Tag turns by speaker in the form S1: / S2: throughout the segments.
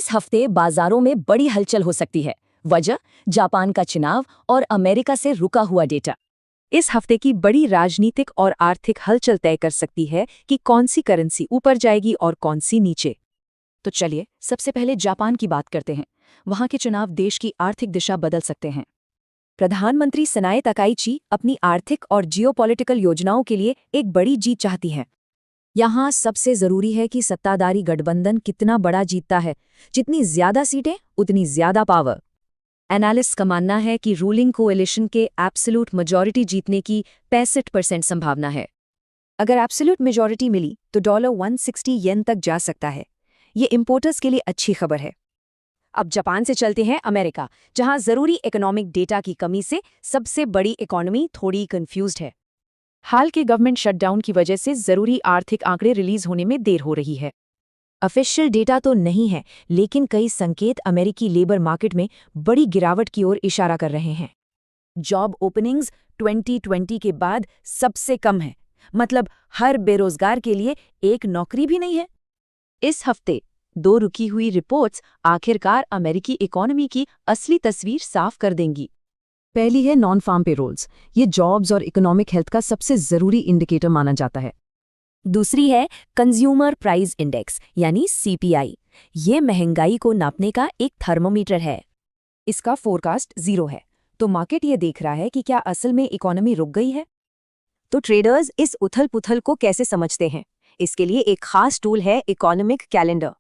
S1: इस हफ्ते बाजारों में बड़ी हलचल हो सकती है। वजह जापान का चुनाव और अमेरिका से रुका हुआ डेटा।
S2: इस हफ्ते की बड़ी राजनीतिक और आर्थिक हलचल तय कर सकती है कि कौन सी करेंसी ऊपर जाएगी और कौन सी नीचे।
S1: तो चलिए सबसे पहले जापान की बात करते हैं। वहां के चुनाव देश की आर्थिक दिशा बदल सकते हैं।
S2: प्रधानमंत्री सनाए तकाइची अपनी आर्थिक और जियोपॉलिटिकल योजनाओं के लिए एक बड़ी जीत चाहती हैं।
S1: यहाँ सबसे जरूरी है कि सत्ताधारी गठबंधन कितना बड़ा जीतता है। जितनी ज्यादा सीटें उतनी ज्यादा पावर। एनालिस्ट का मानना है कि रूलिंग कोएलिशन के एब्सोल्यूट मेजॉरिटी जीतने की 65% संभावना है।
S2: अगर एब्सोल्यूट मेजॉरिटी मिली तो $160 तक जा सकता है। ये इंपोर्टर्स के लिए अच्छी खबर है। अब जापान से चलते हैं अमेरिका, जहां जरूरी इकोनॉमिक डेटा की कमी से सबसे बड़ी इकोनॉमी थोड़ी कंफ्यूज्ड है। हाल के गवर्नमेंट शटडाउन की वजह से जरूरी आर्थिक आंकड़े रिलीज होने में देर हो रही है।
S1: ऑफिशियल डेटा तो नहीं है, लेकिन कई संकेत अमेरिकी लेबर मार्केट में बड़ी गिरावट की ओर इशारा कर रहे हैं।
S2: जॉब ओपनिंग्स 2020 के बाद सबसे कम है, मतलब हर बेरोजगार के लिए एक नौकरी भी नहीं है।
S1: इस हफ्ते 2 रुकी हुई रिपोर्ट्स आखिरकार अमेरिकी इकोनॉमी की असली तस्वीर साफ कर देंगी। पहली है नॉन फार्म पेरोल्स। ये जॉब्स और इकोनॉमिक हेल्थ का सबसे जरूरी इंडिकेटर माना जाता है।
S2: दूसरी है कंज्यूमर प्राइस इंडेक्स यानी सीपीआई। ये महंगाई को नापने का एक थर्मोमीटर है। इसका फोरकास्ट 0 है, तो मार्केट ये देख रहा है कि क्या असल में इकोनॉमी रुक गई है। तो ट्रेडर्स इस उथल-पुथल को कैसे समझते हैं? इसके लिए एक खास टूल है इकोनॉमिक कैलेंडर।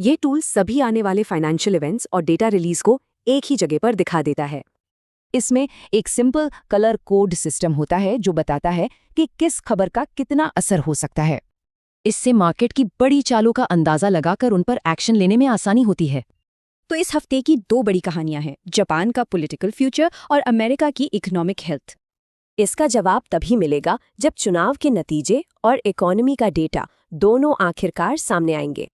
S2: ये टूल सभी आने वाले फाइनेंशियल इवेंट्स और डेटा रिलीज को एक ही जगह पर दिखा देता है।
S1: इसमें एक सिंपल कलर कोड सिस्टम होता है जो बताता है कि किस खबर का कितना असर हो सकता है। इससे मार्केट की बड़ी चालों का अंदाजा लगाकर उन पर एक्शन लेने में आसानी होती है।
S2: तो इस हफ्ते की 2 बड़ी कहानियां हैं, जापान का पॉलिटिकल फ्यूचर और अमेरिका की इकोनॉमिक हेल्थ। इसका जवाब तभी मिलेगा जब चुनाव के नतीजे और इकोनॉमी का डेटा दोनों आखिरकार सामने आएंगे।